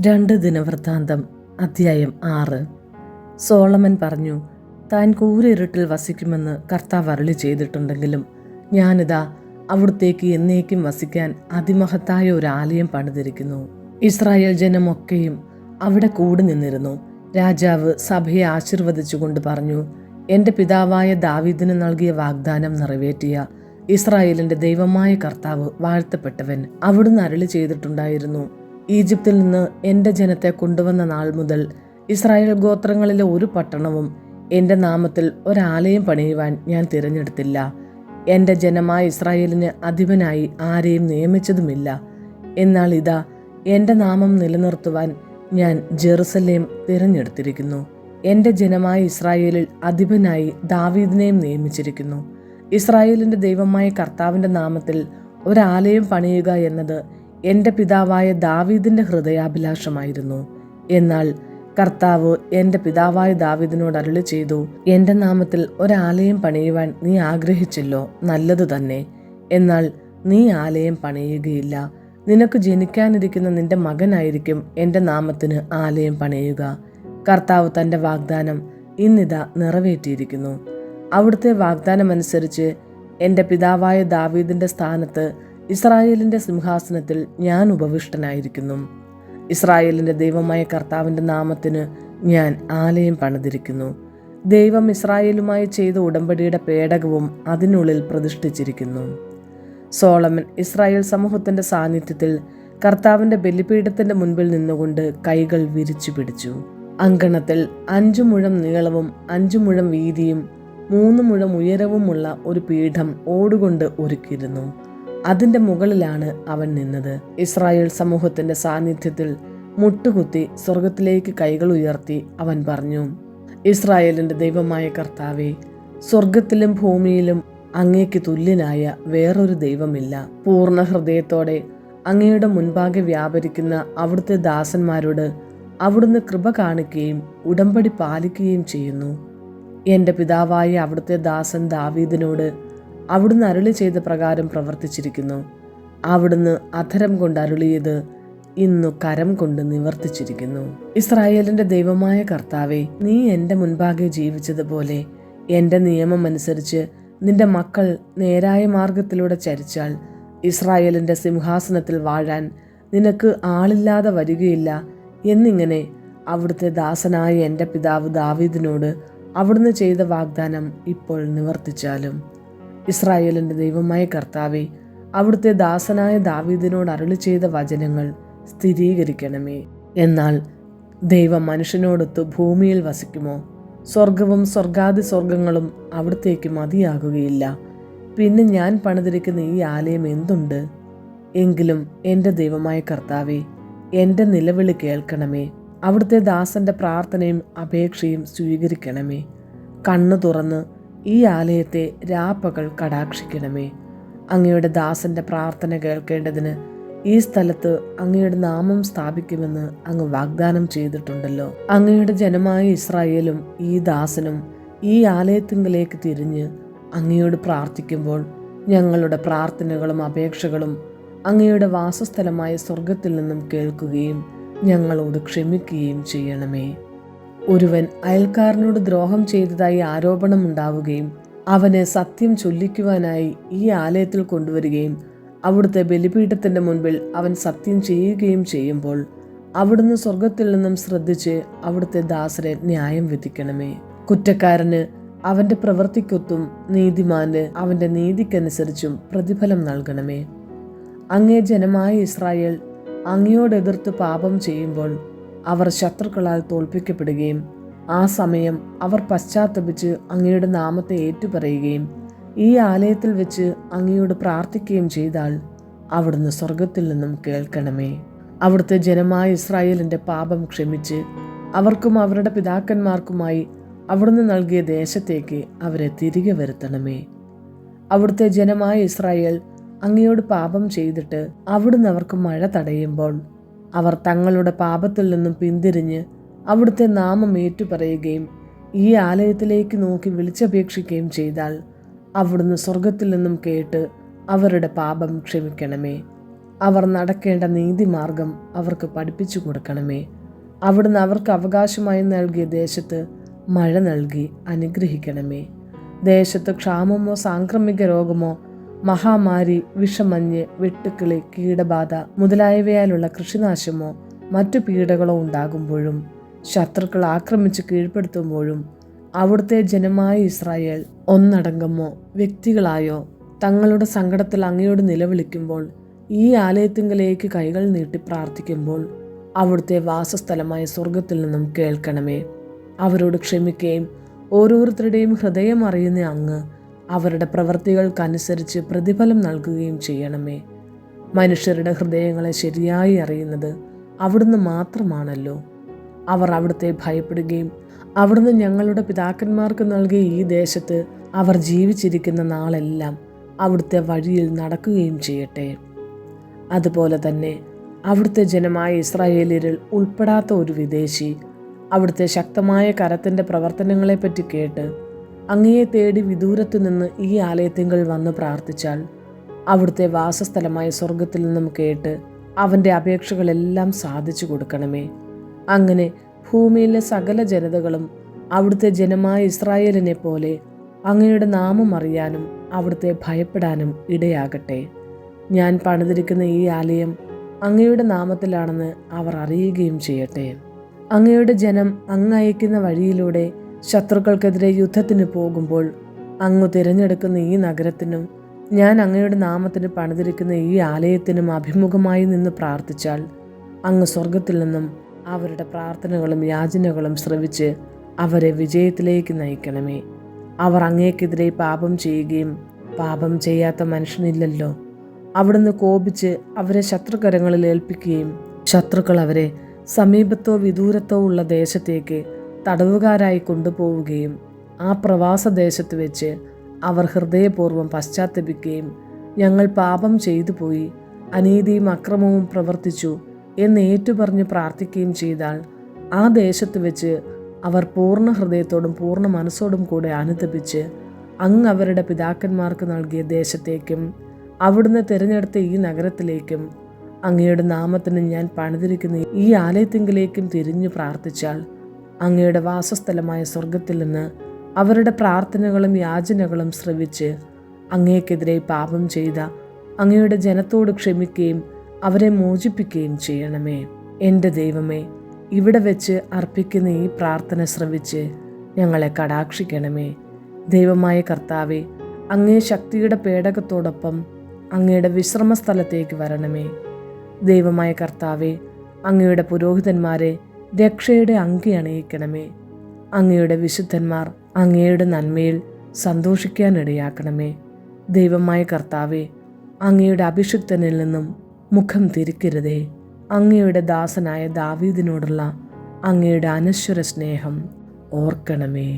2 ദിനവൃത്താന്തം അധ്യായം 6. സോളമൻ പറഞ്ഞു, താൻ കൂരിരുട്ടിൽ വസിക്കുമെന്ന് കർത്താവ് അരുളി ചെയ്തിട്ടുണ്ടെങ്കിലും ഞാനിതാ അവിടുത്തേക്ക് എന്നേക്കും വസിക്കാൻ അതിമഹത്തായ ഒരു ആലയം പണിതിരിക്കുന്നു. ഇസ്രായേൽ ജനമൊക്കെയും അവിടെ കൂടി നിന്നിരുന്നു. രാജാവ് സഭയെ ആശീർവദിച്ചുകൊണ്ട് പറഞ്ഞു, എൻ്റെ പിതാവായ ദാവീദിന് നൽകിയ വാഗ്ദാനം നിറവേറ്റിയ ഇസ്രായേലിൻ്റെ ദൈവമായ കർത്താവ് വാഴ്ത്തപ്പെട്ടവൻ. അവിടുന്ന് അരുളി ചെയ്തിട്ടുണ്ടായിരുന്നു, ഈജിപ്തിൽ നിന്ന് എൻ്റെ ജനത്തെ കൊണ്ടുവന്ന നാൾ മുതൽ ഇസ്രായേൽ ഗോത്രങ്ങളിലെ ഒരു പട്ടണവും എൻ്റെ നാമത്തിൽ ഒരാലയം പണിയുവാൻ ഞാൻ തിരഞ്ഞെടുത്തില്ല. എൻ്റെ ജനമായ ഇസ്രായേലിന് അധിപനായി ആരെയും നിയമിച്ചതുമില്ല. എന്നാൽ ഇതാ, എൻ്റെ നാമം നിലനിർത്തുവാൻ ഞാൻ ജെറുസലേം തിരഞ്ഞെടുത്തിരിക്കുന്നു. എൻ്റെ ജനമായ ഇസ്രായേലിൽ അധിപനായി ദാവീദിനെയും നിയമിച്ചിരിക്കുന്നു. ഇസ്രായേലിൻ്റെ ദൈവമായ കർത്താവിൻ്റെ നാമത്തിൽ ഒരാലയം പണിയുക എന്നത് എൻ്റെ പിതാവായ ദാവീദിൻ്റെ ഹൃദയാഭിലാഷമായിരുന്നു. എന്നാൽ കർത്താവ് എൻ്റെ പിതാവായ ദാവീദിനോട് അരുളി ചെയ്തു, എൻ്റെ നാമത്തിൽ ഒരാലയം പണിയുവാൻ നീ ആഗ്രഹിച്ചല്ലോ, നല്ലതു തന്നെ. എന്നാൽ നീ ആലയം പണിയുകയില്ല. നിനക്ക് ജനിക്കാനിരിക്കുന്ന നിന്റെ മകനായിരിക്കും എൻ്റെ നാമത്തിന് ആലയം പണിയുക. കർത്താവ് തൻ്റെ വാഗ്ദാനം ഇന്നിതാ നിറവേറ്റിയിരിക്കുന്നു. അവിടുത്തെ വാഗ്ദാനമനുസരിച്ച് എൻ്റെ പിതാവായ ദാവീദിൻ്റെ സ്ഥാനത്ത് ഇസ്രായേലിൻ്റെ സിംഹാസനത്തിൽ ഞാൻ ഉപവിഷ്ടനായിരിക്കുന്നു. ഇസ്രായേലിൻ്റെ ദൈവമായ കർത്താവിൻ്റെ നാമത്തിന് ഞാൻ ആലയം പണിതിരിക്കുന്നു. ദൈവം ഇസ്രായേലുമായി ചെയ്ത ഉടമ്പടിയുടെ പേടകവും അതിനുള്ളിൽ പ്രതിഷ്ഠിച്ചിരിക്കുന്നു. സോളമൻ ഇസ്രായേൽ സമൂഹത്തിൻ്റെ സാന്നിധ്യത്തിൽ കർത്താവിൻ്റെ ബലിപീഠത്തിൻ്റെ മുൻപിൽ നിന്നുകൊണ്ട് കൈകൾ വിരിച്ചു പിടിച്ചു. അങ്കണത്തിൽ 5 മുഴം നീളവും 5 മുഴം വീതിയും 3 മുഴം ഉയരവുമുള്ള ഒരു പീഠം ഓടുകൊണ്ട് ഒരുക്കിയിരുന്നു. അതിൻ്റെ മുകളിലാണ് അവൻ നിന്നത്. ഇസ്രായേൽ സമൂഹത്തിന്റെ സാന്നിധ്യത്തിൽ മുട്ടുകുത്തി സ്വർഗത്തിലേക്ക് കൈകൾ ഉയർത്തി അവൻ പറഞ്ഞു, ഇസ്രായേലിന്റെ ദൈവമായ കർത്താവേ, സ്വർഗത്തിലും ഭൂമിയിലും അങ്ങേക്ക് തുല്യനായ വേറൊരു ദൈവമില്ല. പൂർണ്ണ ഹൃദയത്തോടെ അങ്ങയുടെ മുൻപാകെ വ്യാപരിക്കുന്ന അവിടുത്തെ ദാസന്മാരോട് അവിടുന്ന് കൃപ കാണിക്കുകയും ഉടമ്പടി പാലിക്കുകയും ചെയ്യുന്നു. എൻ്റെ പിതാവായ അവിടുത്തെ ദാസൻ ദാവീദിനോട് അവിടുന്ന് അരുളി ചെയ്ത പ്രകാരം പ്രവർത്തിച്ചിരിക്കുന്നു. അവിടുന്ന് അധരം കൊണ്ട് അരുളിയത് ഇന്നു കരം കൊണ്ട് നിവർത്തിച്ചിരിക്കുന്നു. ഇസ്രായേലിന്റെ ദൈവമായ കർത്താവേ, നീ എൻ്റെ മുൻപാകെ ജീവിച്ചതുപോലെ എൻ്റെ നിയമം അനുസരിച്ച് നിന്റെ മക്കൾ നേരായ മാർഗത്തിലൂടെ ചരിച്ചാൽ ഇസ്രായേലിന്റെ സിംഹാസനത്തിൽ വാഴാൻ നിനക്ക് ആളില്ലാതെ വരികയില്ല എന്നിങ്ങനെ അവിടുത്തെ ദാസനായ എൻ്റെ പിതാവ് ദാവീദിനോട് അവിടുന്ന് ചെയ്ത വാഗ്ദാനം ഇപ്പോൾ നിവർത്തിച്ചാലും. ഇസ്രായേലിന്റെ ദൈവമായ കർത്താവേ, അവിടുത്തെ ദാസനായ ദാവീദിനോട് അരുളി ചെയ്ത വചനങ്ങൾ സ്ഥിരീകരിക്കണമേ. എന്നാൽ ദൈവം മനുഷ്യനോടൊത്ത് ഭൂമിയിൽ വസിക്കുമോ? സ്വർഗവും സ്വർഗാദി സ്വർഗങ്ങളും അവിടത്തേക്ക് മതിയാകുകയില്ല. പിന്നെ ഞാൻ പണിതിരിക്കുന്ന ഈ ആലയം എന്തുണ്ട്? എങ്കിലും എൻ്റെ ദൈവമായ കർത്താവേ, എൻ്റെ നിലവിളി കേൾക്കണമേ. അവിടുത്തെ ദാസന്റെ പ്രാർത്ഥനയും അപേക്ഷയും സ്വീകരിക്കണമേ. കണ്ണു തുറന്ന് ഈ ആലയത്തെ രാപ്പകൽ കടാക്ഷിക്കണമേ. അങ്ങയുടെ ദാസന്റെ പ്രാർത്ഥന കേൾക്കേണ്ടതിന് ഈ സ്ഥലത്ത് അങ്ങയുടെ നാമം സ്ഥാപിക്കുമെന്ന് അങ്ങ് വാഗ്ദാനം ചെയ്തിട്ടുണ്ടല്ലോ. അങ്ങയുടെ ജനമായ ഇസ്രായേലും ഈ ദാസനും ഈ ആലയത്തിങ്കിലേക്ക് തിരിഞ്ഞ് അങ്ങയോട് പ്രാർത്ഥിക്കുമ്പോൾ ഞങ്ങളുടെ പ്രാർത്ഥനകളും അപേക്ഷകളും അങ്ങയുടെ വാസസ്ഥലമായ സ്വർഗത്തിൽ നിന്നും കേൾക്കുകയും ഞങ്ങളോട് ക്ഷമിക്കുകയും ചെയ്യണമേ. ഒരുവൻ അയൽക്കാരനോട് ദ്രോഹം ചെയ്തതായി ആരോപണമുണ്ടാവുകയും അവന് സത്യം ചൊല്ലിക്കുവാനായി ഈ ആലയത്തിൽ കൊണ്ടുവരികയും അവിടുത്തെ ബലിപീഠത്തിന്റെ മുൻപിൽ അവൻ സത്യം ചെയ്യുകയും ചെയ്യുമ്പോൾ അവിടുന്ന് സ്വർഗത്തിൽ നിന്നും ശ്രദ്ധിച്ച് അവിടുത്തെ ദാസരെ ന്യായം വിധിക്കണമേ. കുറ്റക്കാരന് അവന്റെ പ്രവൃത്തിക്കൊത്തും നീതിമാന് അവന്റെ നീതിക്കനുസരിച്ചും പ്രതിഫലം നൽകണമേ. അങ്ങേ ജനമായ ഇസ്രായേൽ അങ്ങയോട് എതിർത്ത് പാപം ചെയ്യുമ്പോൾ അവർ ശത്രുക്കളാൽ തോൽപ്പിക്കപ്പെടുകയും ആ സമയം അവർ പശ്ചാത്തപിച്ച് അങ്ങയുടെ നാമത്തെ ഏറ്റുപറയുകയും ഈ ആലയത്തിൽ വെച്ച് അങ്ങയോട് പ്രാർത്ഥിക്കുകയും ചെയ്താൽ അവിടുന്ന് സ്വർഗത്തിൽ നിന്നും കേൾക്കണമേ. അവിടുത്തെ ജനമായ ഇസ്രായേലിന്റെ പാപം ക്ഷമിച്ച് അവർക്കും അവരുടെ പിതാക്കന്മാർക്കുമായി അവിടുന്ന് നൽകിയ ദേശത്തേക്ക് അവരെ തിരികെ വരുത്തണമേ. അവിടുത്തെ ജനമായ ഇസ്രായേൽ അങ്ങയോട് പാപം ചെയ്തിട്ട് അവിടുന്ന് അവർക്ക് മഴ തടയുമ്പോൾ അവർ തങ്ങളുടെ പാപത്തിൽ നിന്നും പിന്തിരിഞ്ഞ് അവിടുത്തെ നാമം ഏറ്റുപറയുകയും ഈ ആലയത്തിലേക്ക് നോക്കി വിളിച്ചപേക്ഷിക്കുകയും ചെയ്താൽ അവിടുന്ന് സ്വർഗത്തിൽ നിന്നും കേട്ട് അവരുടെ പാപം ക്ഷമിക്കണമേ. അവർ നടക്കേണ്ട നീതിമാർഗം അവർക്ക് പഠിപ്പിച്ചു കൊടുക്കണമേ. അവിടുന്ന് അവർക്ക് അവകാശമായി നൽകിയ ദേശത്ത് മഴ നൽകി അനുഗ്രഹിക്കണമേ. ദേശത്ത് ക്ഷാമമോ സാംക്രമിക രോഗമോ മഹാമാരി, വിഷമഞ്ഞ്, വെട്ടുക്കിളി, കീടബാധ മുതലായവയാലുള്ള കൃഷിനാശമോ മറ്റു പീഡകളോ ഉണ്ടാകുമ്പോഴും ശത്രുക്കൾ ആക്രമിച്ച് കീഴ്പ്പെടുത്തുമ്പോഴും അവിടുത്തെ ജനമായ ഇസ്രായേൽ ഒന്നടങ്കമോ വ്യക്തികളായോ തങ്ങളുടെ സങ്കടത്തിൽ അങ്ങയോട് നിലവിളിക്കുമ്പോൾ, ഈ ആലയത്തിങ്കലേക്ക് കൈകൾ നീട്ടി പ്രാർത്ഥിക്കുമ്പോൾ അവിടുത്തെ വാസസ്ഥലമായ സ്വർഗത്തിൽ നിന്നും കേൾക്കണമേ. അവരോട് ക്ഷമിക്കുകയും ഓരോരുത്തരുടെയും ഹൃദയം അറിയുന്ന അങ്ങ് അവരുടെ പ്രവൃത്തികൾക്കനുസരിച്ച് പ്രതിഫലം നൽകുകയും ചെയ്യണമേ. മനുഷ്യരുടെ ഹൃദയങ്ങളെ ശരിയായി അറിയുന്നത് അവിടുന്ന് മാത്രമാണല്ലോ. അവർ അവിടുത്തെ ഭയപ്പെടുകയും അവിടുന്ന് ഞങ്ങളുടെ പിതാക്കന്മാർക്ക് നൽകിയ ഈ ദേശത്ത് അവർ ജീവിച്ചിരിക്കുന്ന നാളെല്ലാം അവിടുത്തെ വഴിയിൽ നടക്കുകയും ചെയ്യട്ടെ. അതുപോലെ തന്നെ അവിടുത്തെ ജനമായ ഇസ്രായേലിയരിൽ ഉൾപ്പെടാത്ത ഒരു വിദേശി അവിടുത്തെ ശക്തമായ കരത്തിൻ്റെ പ്രവർത്തനങ്ങളെപ്പറ്റി കേട്ട് അങ്ങയെ തേടി വിദൂരത്തു നിന്ന് ഈ ആലയത്തിങ്കൽ വന്ന് പ്രാർത്ഥിച്ചാൽ അവിടുത്തെ വാസസ്ഥലമായ സ്വർഗത്തിൽ നിന്നും കേട്ട് അവൻ്റെ അപേക്ഷകളെല്ലാം സാധിച്ചു കൊടുക്കണമേ. അങ്ങനെ ഭൂമിയിലെ സകല ജനതകളും അവിടുത്തെ ജനമായ ഇസ്രായേലിനെ പോലെ അങ്ങയുടെ നാമം അറിയാനും അവിടുത്തെ ഭയപ്പെടാനും ഇടയാകട്ടെ. ഞാൻ പണിതിരിക്കുന്ന ഈ ആലയം അങ്ങയുടെ നാമത്തിലാണെന്ന് അവർ അറിയുകയും ചെയ്യട്ടെ. അങ്ങയുടെ ജനം അങ്ങ് അയക്കുന്ന വഴിയിലൂടെ ശത്രുക്കൾക്കെതിരെ യുദ്ധത്തിന് പോകുമ്പോൾ അങ്ങ് തിരഞ്ഞെടുക്കുന്ന ഈ നഗരത്തിനും ഞാൻ അങ്ങയുടെ നാമത്തിന് പണിതിരിക്കുന്ന ഈ ആലയത്തിനും അഭിമുഖമായി നിന്ന് പ്രാർത്ഥിച്ചാൽ അങ്ങ് സ്വർഗത്തിൽ നിന്നും അവരുടെ പ്രാർത്ഥനകളും യാചനകളും ശ്രവിച്ച് അവരെ വിജയത്തിലേക്ക് നയിക്കണമേ. അവർ അങ്ങേക്കെതിരെ പാപം ചെയ്യുകയും പാപം ചെയ്യാത്ത മനുഷ്യനില്ലല്ലോ. അവിടുന്ന് കോപിച്ച് അവരെ ശത്രുകരങ്ങളിൽ ഏൽപ്പിക്കുകയും ശത്രുക്കൾ അവരെ സമീപത്തോ വിദൂരത്തോ ഉള്ള ദേശത്തേക്ക് തടവുകാരായി കൊണ്ടുപോവുകയും ആ പ്രവാസദേശത്ത് വെച്ച് അവർ ഹൃദയപൂർവ്വം പശ്ചാത്തപിക്കുകയും ഞങ്ങൾ പാപം ചെയ്തു പോയി, അനീതിയും അക്രമവും പ്രവർത്തിച്ചു എന്ന് ഏറ്റുപറഞ്ഞ് പ്രാർത്ഥിക്കുകയും ചെയ്താൽ ആ ദേശത്ത് വെച്ച് അവർ പൂർണ്ണ ഹൃദയത്തോടും പൂർണ്ണ മനസ്സോടും കൂടെ അനുതപിച്ച് അങ്ങ് അവരുടെ പിതാക്കന്മാർക്ക് നൽകിയ ദേശത്തേക്കും അവിടുന്ന് തിരഞ്ഞെടുത്ത ഈ നഗരത്തിലേക്കും അങ്ങയുടെ നാമത്തിന് ഞാൻ പണിതിരിക്കുന്ന ഈ ആലയത്തിങ്കിലേക്കും തിരിഞ്ഞു പ്രാർത്ഥിച്ചാൽ അങ്ങയുടെ വാസസ്ഥലമായ സ്വർഗത്തിൽ നിന്ന് അവരുടെ പ്രാർത്ഥനകളും യാചനകളും ശ്രവിച്ച് അങ്ങേക്കെതിരെ പാപം ചെയ്ത അങ്ങയുടെ ജനത്തോട് ക്ഷമിക്കുകയും അവരെ മോചിപ്പിക്കുകയും ചെയ്യണമേ. എൻ്റെ ദൈവമേ, ഇവിടെ വെച്ച് അർപ്പിക്കുന്ന ഈ പ്രാർത്ഥന ശ്രവിച്ച് ഞങ്ങളെ കടാക്ഷിക്കണമേ. ദൈവമായ കർത്താവെ, അങ്ങേ ശക്തിയുടെ പേടകത്തോടൊപ്പം അങ്ങയുടെ വിശ്രമസ്ഥലത്തേക്ക് വരണമേ. ദൈവമായ കർത്താവെ, അങ്ങയുടെ പുരോഹിതന്മാരെ രക്ഷയുടെ അങ്കി അണിയിക്കണമേ. അങ്ങയുടെ വിശുദ്ധന്മാർ അങ്ങയുടെ നന്മയിൽ സന്തോഷിക്കാനിടയാക്കണമേ. ദൈവമായ കർത്താവെ, അങ്ങയുടെ അഭിഷിക്തനിൽ നിന്നും മുഖം തിരിക്കരുതേ. അങ്ങയുടെ ദാസനായ ദാവീദിനോടുള്ള അങ്ങയുടെ അനശ്വര സ്നേഹം ഓർക്കണമേ.